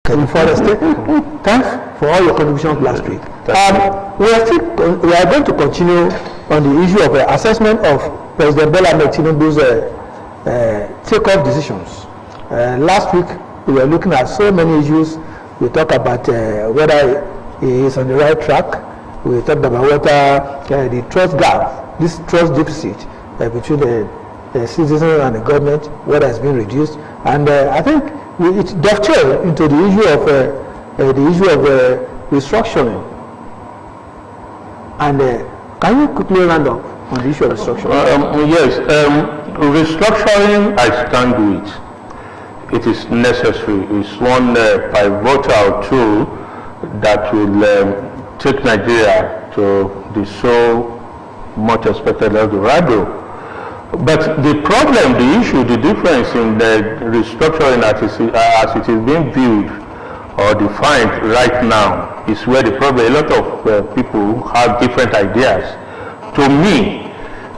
Thanks for all your contributions last week. We are going to continue on the issue of assessment of President Bola Tinubu'S take-off decisions. Last week, we were looking at so many issues. We talked about whether he is on the right track. We talked about whether the trust gap, this trust deficit between the citizens and the government, whether it's been reduced. And I think it dovetails into the issue of restructuring. And can you quickly round up on the issue of restructuring? Yes, restructuring, I stand with it. It is necessary. It's one pivotal tool that will take Nigeria to the so much expected Eldorado. But the problem, the issue, the difference in the restructuring as it is being viewed or defined right now is where the problem, a lot of people have different ideas. To me,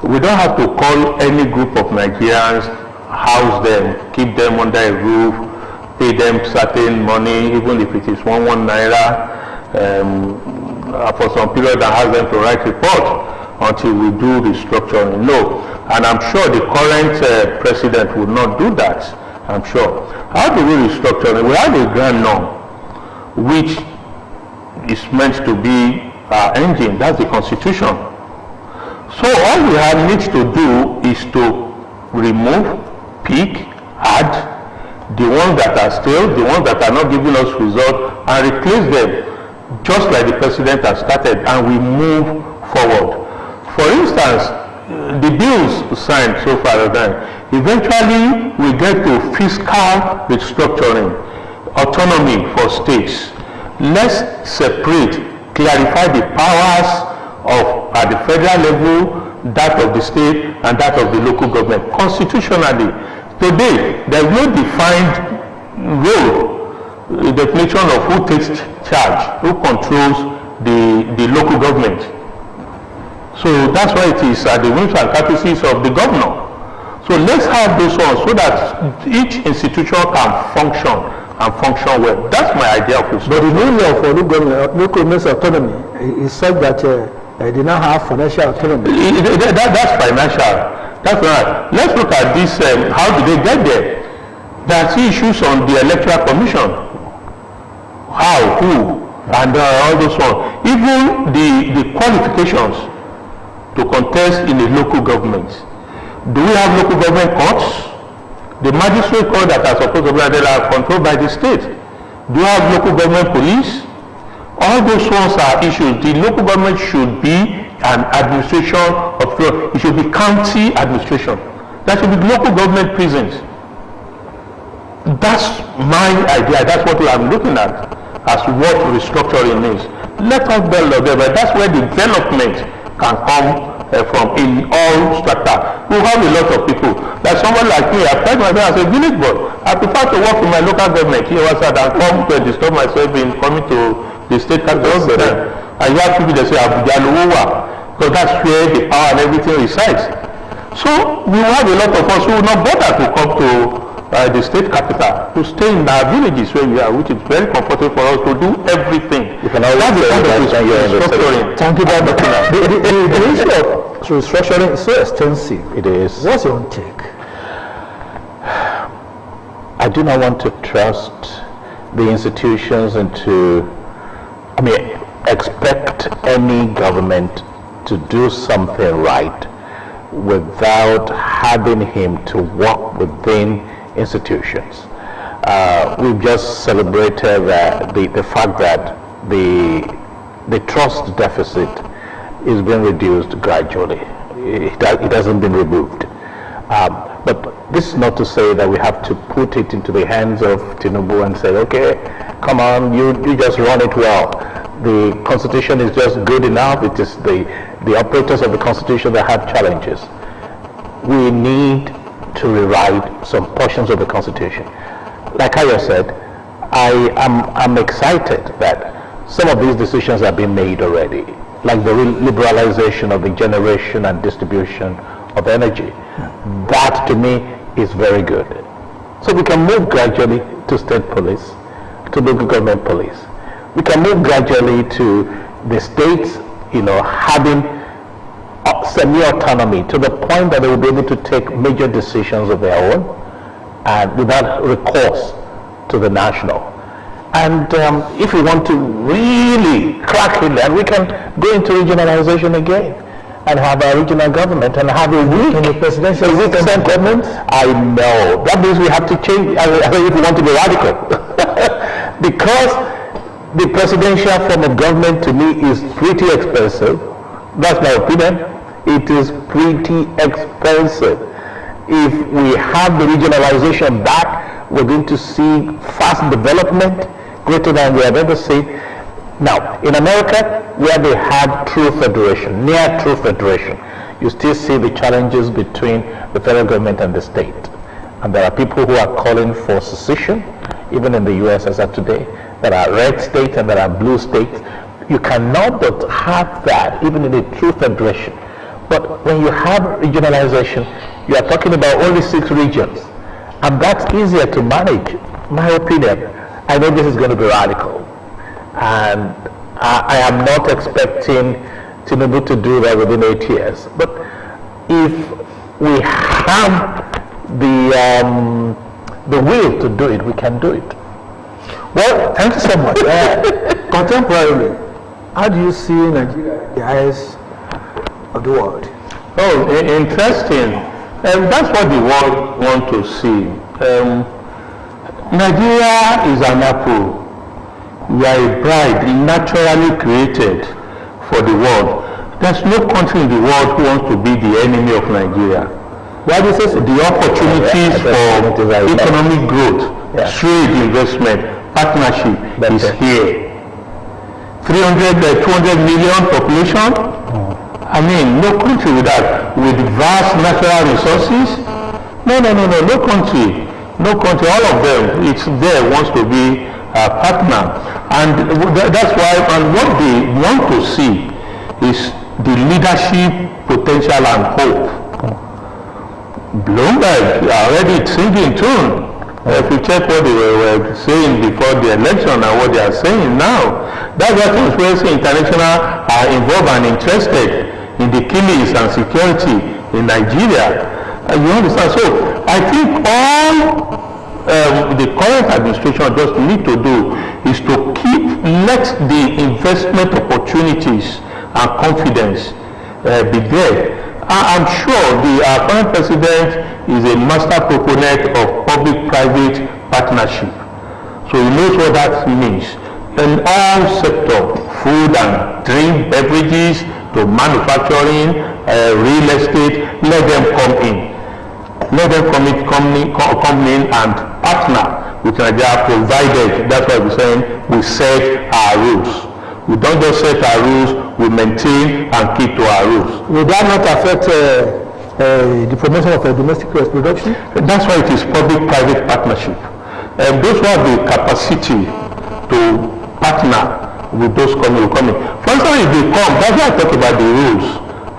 we don't have to call any group of Nigerians, house them, keep them under a roof, pay them certain money, even if it is 1 naira, for some period and ask them to write report until we do restructuring. No, and I'm sure the current president would not do that. I'm sure. How do we restructure? We have a grand norm, which is meant to be our engine. That's the Constitution. So all we need to do is to remove, pick, add the ones that are still, the ones that are not giving us results, and replace them, just like the president has started, and we move forward. For instance, the bills signed so far, eventually we get to fiscal restructuring, autonomy for states. Let's separate, clarify the powers of at the federal level, that of the state, and that of the local government. Constitutionally, today, there is no defined role, definition of who takes charge, who controls the local government. So that's why it is at the whims and caprices of the governor. So let's have those ones so that each institution can function and function well. That's my idea of it. But the new law for local government autonomy is such that they now have financial autonomy. That's financial. That's right. Let's look at this. How did they get there? There's issues on the electoral commission. How, who, and all those ones. Even the qualifications to contest in the local government. Do we have local government courts? The magistrate court that are supposed to be are controlled by the state. Do we have local government police? All those ones are issues. The local government should be an administration of law. It should be county administration. There should be local government prisons. That's my idea. That's what we are looking at as what restructuring is. Let us build there, but that's where development can come from in all strata. We have a lot of people. Like someone like me, I tried myself as a village boy. I prefer to work in my local government here than come to disturb myself in coming to the state capital. And you have people that say Abuja Luwa, because that's where the power and everything resides. So we have a lot of us who will not bother to come to the state capital, to stay in our villages where we are, which is very comfortable for us to do everything. You can always restructuring. Thank you very much. The issue of restructuring is so extensive. It is. What's your own take? I do not want to trust the institutions and expect any government to do something right without having him to work within institutions. We've just celebrated the fact that the trust deficit is being reduced gradually. It hasn't been removed. But this is not to say that we have to put it into the hands of Tinubu and say, okay, come on, you just run it well. The Constitution is just good enough. It is the operators of the Constitution that have challenges. We need to rewrite some portions of the Constitution. Like Ayo said, I'm excited that some of these decisions have been made already, like the liberalization of the generation and distribution of energy. That to me is very good. So we can move gradually to state police, to local government police. We can move gradually to the states, having semi-autonomy to the point that they will be able to take major decisions of their own and without recourse to the national. And if we want to really crack it, then we can go into regionalization again and have a regional government and have a weak presidential government. I know. That means we have to change, if we want to be radical. Because the presidential form of government to me is pretty expensive. That's my opinion. It is pretty expensive. If we have the regionalization back, we're going to see fast development, greater than we have ever seen. Now, in America, where they have true federation, near true federation, you still see the challenges between the federal government and the state. And there are people who are calling for secession, even in the US as of today. There are red states and there are blue states. You cannot but have that, even in a true federation. But when you have regionalization, you are talking about only 6 regions. And that's easier to manage, my opinion. I know this is going to be radical. And I am not expecting Tinubu to do that within 8 years. But if we have the will to do it, we can do it. Well, thank you so much. Contemporarily, how do you see Nigeria in the eyes of the world? Oh, interesting. That's what the world want to see. Nigeria is an apple. We are a bride naturally created for the world. There's no country in the world who wants to be the enemy of Nigeria. Why do you say so? The opportunities for economic growth, trade, investment, partnership is here. 200 million population. I mean, no country with that, with vast natural resources. No country. No country, all of them, it's there, wants to be a partner. And that's why, and what they want to see is the leadership potential and hope. Bloomberg already singing tune. If you check what they were saying before the election and what they are saying now, that's why Transparency International are involved and interested in the killings and security in Nigeria. You understand? So I think all the current administration just need to do is to let the investment opportunities and confidence be there. I'm sure the current president is a master proponent of public-private partnership. So he knows what that means. In all sectors, food and drink, beverages, to manufacturing, real estate, let them come in. Let them come in and partner with Nigeria, provided, that's what we're saying, we set our rules. We don't just set our rules, we maintain and keep to our rules. Will that not affect the promotion of domestic reproduction? That's why it is public-private partnership. Those who have the capacity to partner with those coming will come in. For instance, if they come, that's why I talk about the rules.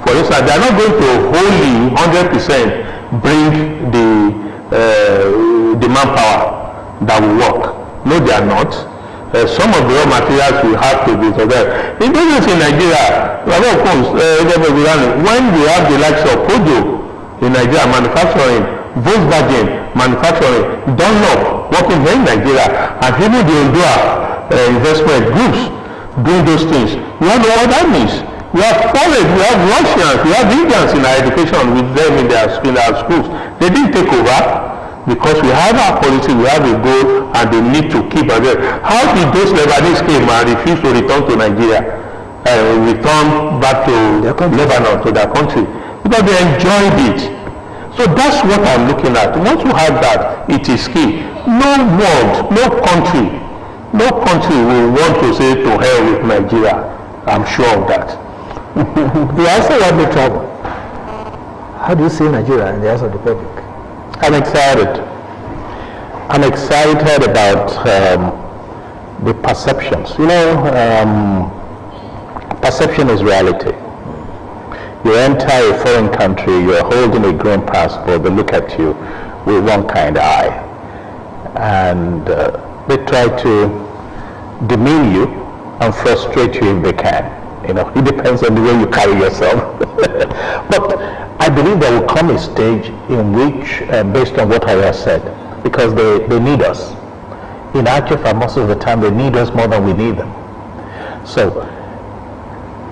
For instance, they are not going to wholly 100% bring the manpower that will work. No, they are not. Some of the raw materials will have to be there. In business in Nigeria, when we have the likes of Pojo in Nigeria manufacturing, Volkswagen manufacturing, Dunlop working here in Nigeria, and even the Ondua investment groups doing those things. We have what that means. We have foreigners, we have Russians, we have Indians in our education with them in our schools. They didn't take over because we have our policy, we have a goal, and they need to keep it there. How did those Lebanese came and refuse to return to Nigeria, return back to Lebanon, to their country? Because they enjoyed it. So that's what I'm looking at. Once you have that, it is key. No world, no country will want to say to hell with Nigeria. I'm sure of that. You also want me trouble. How do you see Nigeria in the eyes of the public? I'm excited. I'm excited about the perceptions. Perception is reality. You enter a foreign country, you're holding a green passport, they look at you with one kind eye. And they try to demean you and frustrate you if they can. You know, it depends on the way you carry yourself. But I believe there will come a stage in which, based on what I have said, because they need us. In actual fact, most of the time they need us more than we need them. So,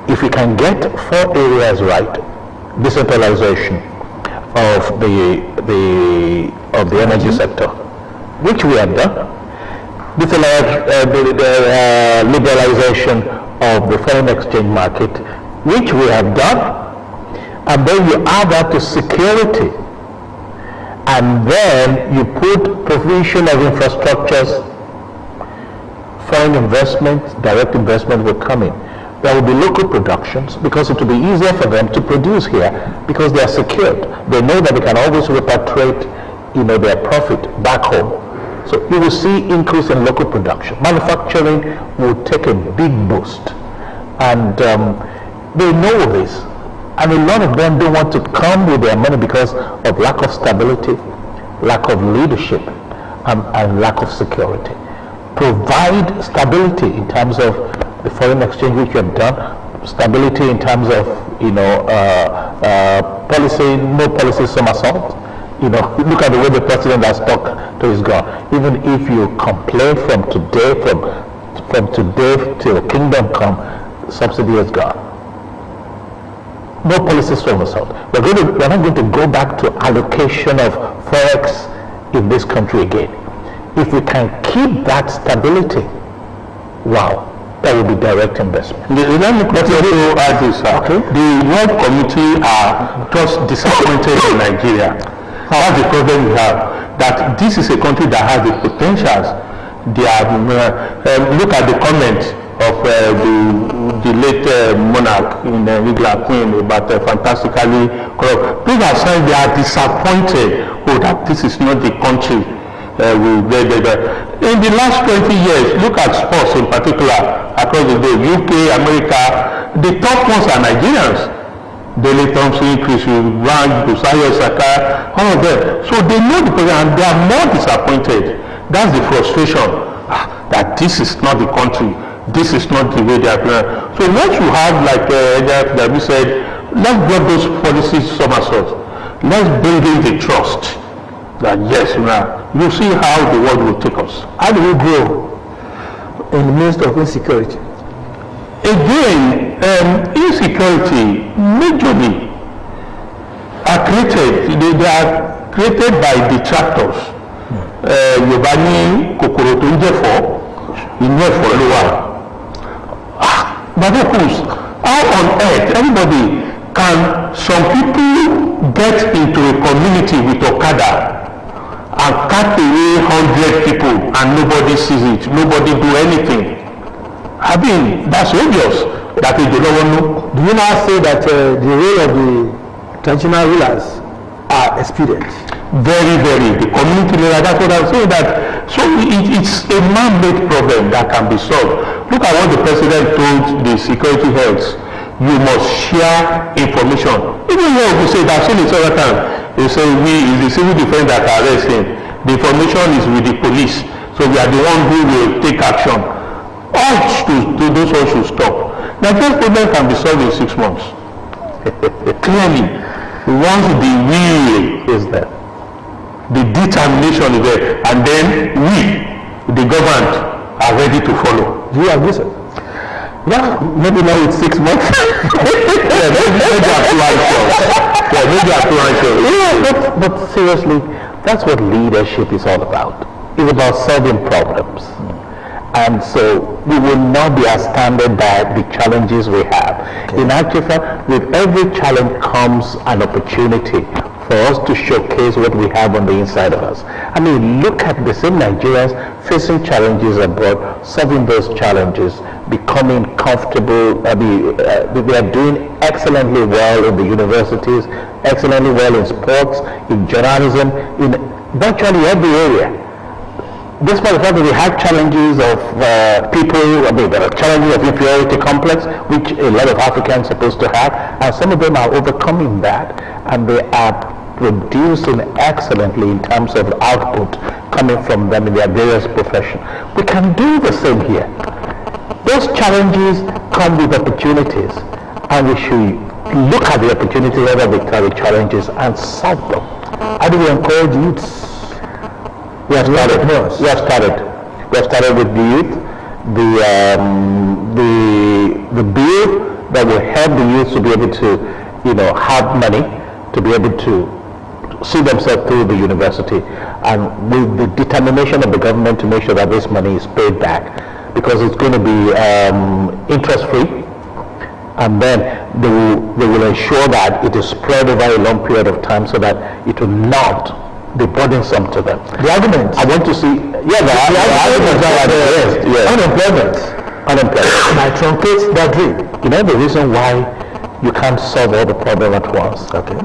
if we can get 4 areas right, decentralization of the energy sector, which we have done, liberalization of the foreign exchange market, which we have done, and then you add that to security, and then you put provision of infrastructures, foreign investment, direct investment will come in. There will be local productions because it will be easier for them to produce here because they are secured. They know that they can always repatriate, their profit back home. So you will see increase in local production. Manufacturing will take a big boost, and they know this. And a lot of them don't want to come with their money because of lack of stability, lack of leadership, and lack of security. Provide stability in terms of the foreign exchange which you have done, stability in terms of, policy, no policy somersault. Look at the way the president has talked to his God. Even if you complain from today till kingdom come, subsidy is gone. No policy somersault. We're not going to go back to allocation of forex in this country again. If we can keep that stability, wow, that will be direct investment. Let me quickly add this. Okay. The World Committee are just disappointed in Nigeria. That's the problem we have. That this is a country that has the potentials. They are, look at the comment of the late monarch in England, Queen, about fantastically corrupt. People are saying they are disappointed that this is not the country. In the last 20 years, look at sports in particular across the globe, UK, America, the top ones are Nigerians. Dele, Chris Brown, Busayo, Saka, all of them. So they know the program and they are more disappointed. That's the frustration that this is not the country. This is not the way they are playing. So once you have, like that we said, let's get those policies somersault. Let's build in the trust that yes, you see how the world will take us. How do we grow in the midst of insecurity? Again, insecurity majorly are created. They are created by detractors. Yorùbá ní kòkòrò tó ń jẹ̀fọ́, inú ẹ̀fọ́ ló wà. But how on earth everybody can some people get into a community with Okada and cut away 100 people and nobody sees it, nobody do anything? I mean, that's obvious that they don't know. Do you now say that the role of the traditional rulers are expedient? Very, very. The community leader, that's what I'm saying. So it's a man-made problem that can be solved. Look at what the president told the security heads. You must share information. Even here we say that seen it several times. They say it's the civil defense that are arresting. The information is with the police. So we are the one who will take action. Those all should stop. Nigeria's problem can be solved in 6 months. Clearly, once the will is there, the determination is there, and then we, the government, are ready to follow. Do you agree, sir? Yeah, maybe now it's 6 months. But seriously, that's what leadership is all about. It's about solving problems. And so we will not be astounded by the challenges we have. Okay. In actual fact, with every challenge comes an opportunity for us to showcase what we have on the inside of us. I mean, look at the same Nigerians facing challenges abroad, solving those challenges, becoming comfortable. They are doing excellently well in the universities, excellently well in sports, in journalism, in virtually every area. Despite the fact that we have challenges of there are challenges of inferiority complex, which a lot of Africans are supposed to have, and some of them are overcoming that, and they are producing excellently in terms of output coming from them in their various professions. We can do the same here. Those challenges come with opportunities, and we should look at the opportunities rather than the challenges and solve them. How do we encourage youths? We have started. We have started with the youth. The bill that will help the youth to be able to, have money to be able to see themselves through the university, and with the determination of the government to make sure that this money is paid back, because it's going to be interest free, and then they will ensure that it is spread over a long period of time so that it will not be burdensome to them. The argument. I want to see, the arguments are at the rest. Yes. Unemployment might truncate that dream. The reason why you can't solve all the problems at once. Okay.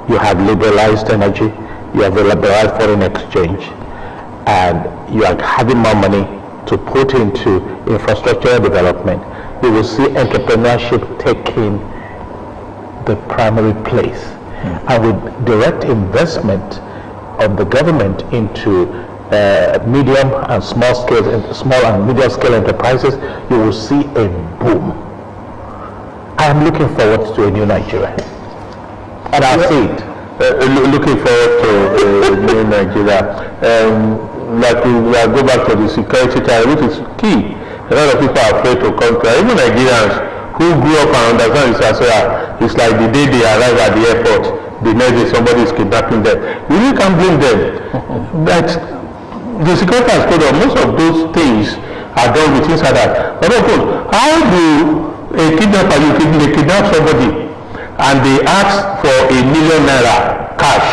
You have liberalized energy, you have liberalized foreign exchange, and you are having more money to put into infrastructure development. You will see entrepreneurship taking the primary place. And with direct investment of the government into medium and small and medium scale enterprises, you will see a boom. I am looking forward to a new Nigeria, and I see it. Looking forward to a new Nigeria. Like we go back to the security time, which is key. A lot of people are afraid to come to, even Nigerians who grew up and understand this as well. It's like the day they arrive at the airport, the next day somebody is kidnapping them. You really can't blame them. But the security has told us most of those things are done with inside that. But of course, how do a kidnapper, they kidnap somebody and they ask for ₦1 million cash,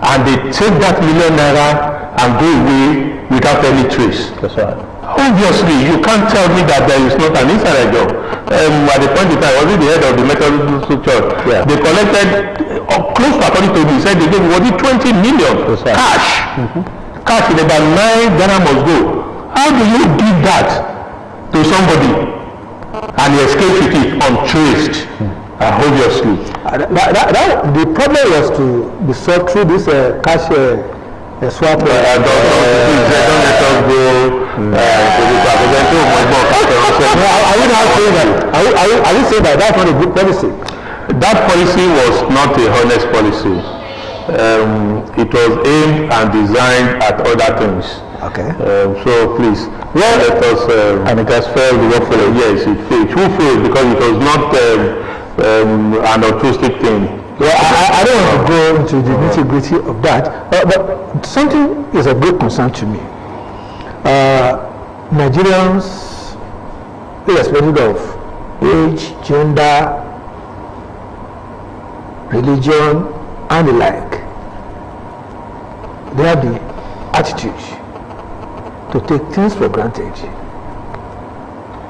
and they take that ₦1 million and go away without any trace? That's right. Obviously, you can't tell me that there is not an insider job. At the point in time, was it the head of the Methodist Church? Yeah. They collected, close to, according to me, said they gave, was it 20 million cash? Cash in about 9 Ghana must go. How do you give that to somebody and he escapes with it untraced? Obviously. The problem was to be solved through this cash swap. Don't let us go. Are you saying that that's not a good policy? That policy was not a honest policy. It was aimed and designed at other things. Okay. So please, let us. And it has failed woefully. Yes, it failed. Who failed? Because it was not an altruistic thing. Well, I don't want to go into the nitty-gritty of that, but something is a great concern to me. Nigerians, irrespective of age, gender, religion, and the like, they have the attitude to take things for granted,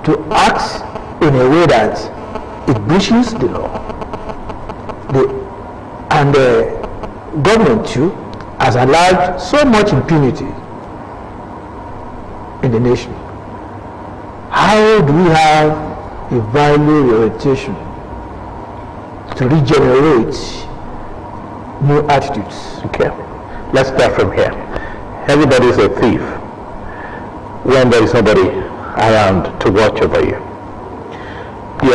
to act in a way that it breaches the law. And the government too has allowed so much impunity in the nation. How do we have a value orientation to regenerate new attitudes? Okay, let's start from here. Everybody is a thief when there is nobody around to watch over you. We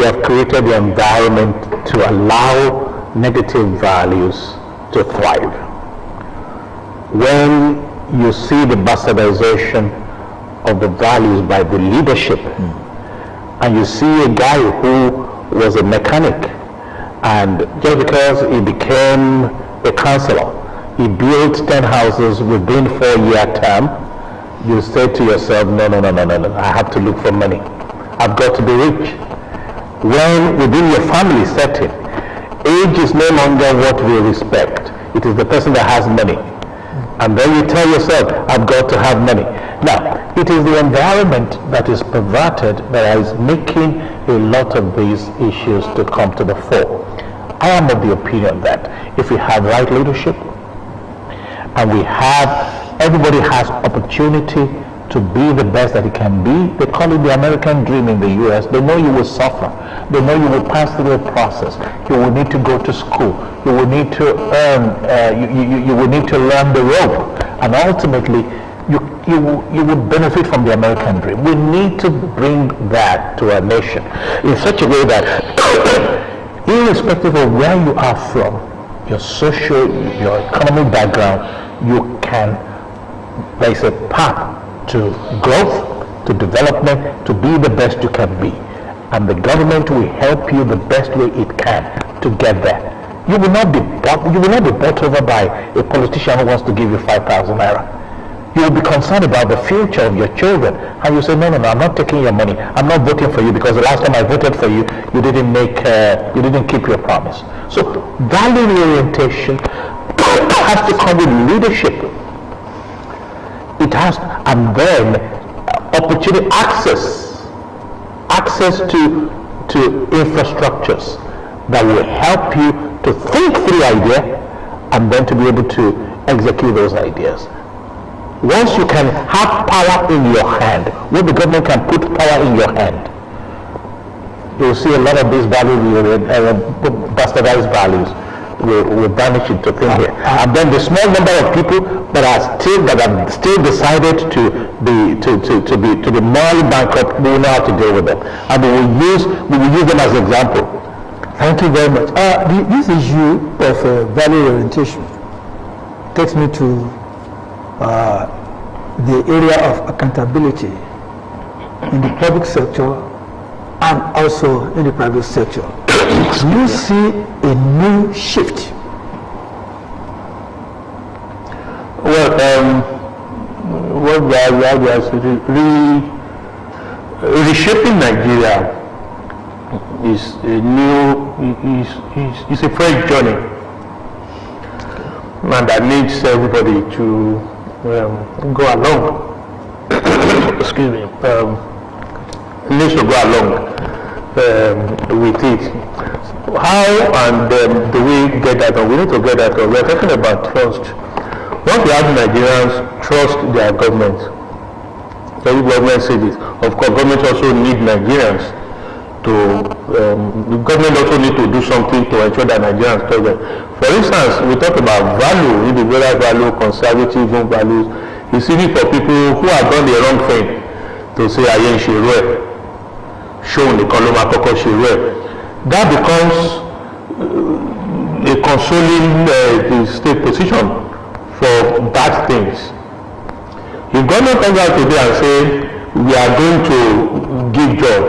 have created the environment to allow negative values to thrive. When you see the bastardization of the values by the leadership, and you see a guy who was a mechanic, and just because he became a councillor, he built 10 houses within 4-year term, you say to yourself, no, I have to look for money. I've got to be rich. When within your family setting, age is no longer what we respect. It is the person that has money. And then you tell yourself, I've got to have money. Now, it is the environment that is perverted that is making a lot of these issues to come to the fore. I am of the opinion that if we have right leadership, and everybody has opportunity to be the best that it can be. They call it the American dream in the US. They know you will suffer. They know you will pass through a process. You will need to go to school. You will need to earn, you will need to learn the rope. And ultimately, you would benefit from the American dream. We need to bring that to our nation in such a way that irrespective of where you are from, your social, your economic background, you can, there is a path to growth, to development, to be the best you can be. And the government will help you the best way it can to get there. You will not be bought over by a politician who wants to give you 5,000 naira. You will be concerned about the future of your children. And you say, no, I'm not taking your money. I'm not voting for you because the last time I voted for you, you didn't keep your promise. So value orientation has to come with leadership. It has, and then opportunity access to infrastructures that will help you to think through idea and then to be able to execute those ideas. Once you can have power in your hand, when the government can put power in your hand, you'll see a lot of these values, bastardized values, will vanish into thin air. And then the small number of people that have still decided to be morally bankrupt, we will know how to deal with them, and we will use them as an example. Thank you very much. This issue of value orientation takes me to the area of accountability in the public sector and also in the private sector. Do you see a new shift? Well, what we are reshaping Nigeria is a fresh journey, and that needs everybody to go along. Excuse me. Needs to go along with it. How and do we get that on? We need to get that on. We are talking about trust. Once we have Nigerians trust their government, every government says it. Of course, government also need Nigerians to. The government also need to do something to ensure that Nigerians trust them. For instance, we talk about value, individual value, conservative values. It's easy for people who have done the wrong thing to say, "Aye, Shirwe." Show the Koloma Koko Shirwe. That becomes a consoling state position for bad things. If government comes out today and say we are going to give job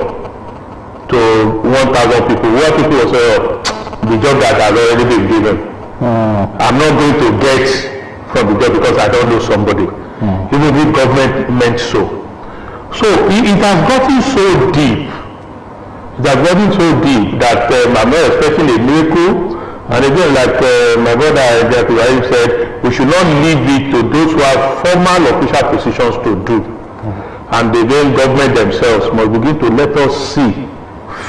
to 1,000 people, what people will say, oh, the job that has already been given. I'm not going to get from the job because I don't know somebody. Even if government meant so. So it has gotten so deep. It has gotten so deep that I'm not expecting a miracle. And again, like my brother Ibrahim said, we should not leave it to those who have formal official positions to do. And the then government themselves must begin to let us see,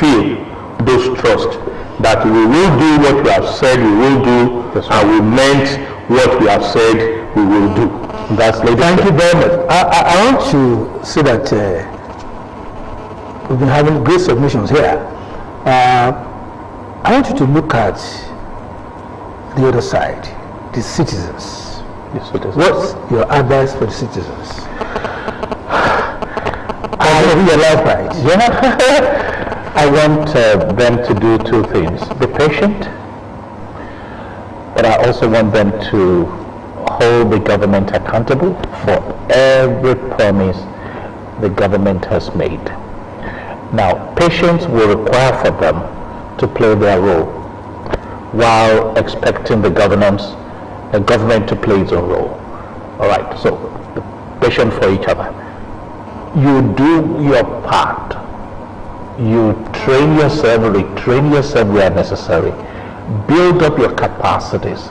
feel those trust that we will do what we have said we will do, and we meant what we have said we will do. That's Thank you very much. I want to say that we've been having great submissions here. I want you to look at the other side, the citizens. What's your advice for the citizens? I realize, right? Yeah. I want them to do two things. Be patient, but I also want them to hold the government accountable for every promise the government has made. Now, patience will require for them to play their role while expecting the government to play its own role. All right, so be patient for each other. You do your part. You train yourself, retrain yourself where necessary. Build up your capacities.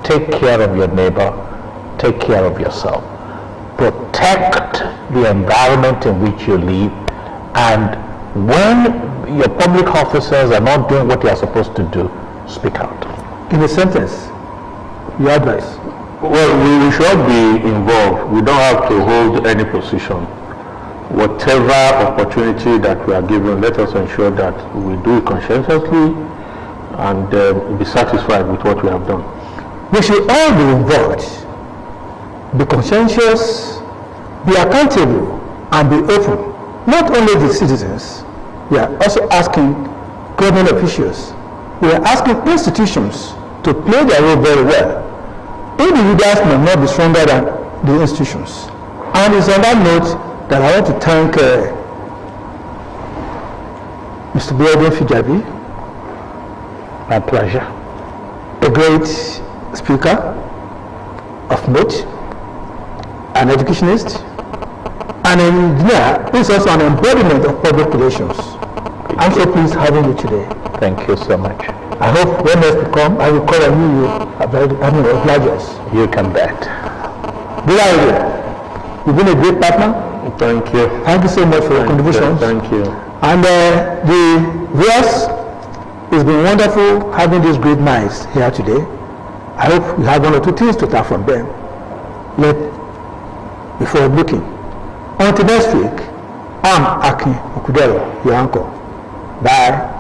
Take care of your neighbor. Take care of yourself. Protect the environment in which you live. And when your public officers are not doing what they are supposed to do, speak out. In a sentence, your advice. Well, we should be involved. We don't have to hold any position. Whatever opportunity that we are given, let us ensure that we do it conscientiously and be satisfied with what we have done. We should all be involved, be conscientious, be accountable, and be open. Not only the citizens, we are also asking government officials, we are asking institutions to play their role very well. Individuals may not be stronger than the institutions. And it's on that note that I want to thank Mr. Abiodun Fijabi. My pleasure. A great speaker of note, an educationist, an engineer who is also an embodiment of public relations. I'm so pleased having you today. Thank you so much. I hope when next you come, I will call on you. Oblige us. You can bet. Dele, you've been a great partner. Thank you. Thank you so much for your contributions. Thank you. And the viewers, it's been wonderful having these great minds here today. I hope you have one or two things to tap from them. Before looking. Until next week, I'm Akin Okudero, your uncle. Bye.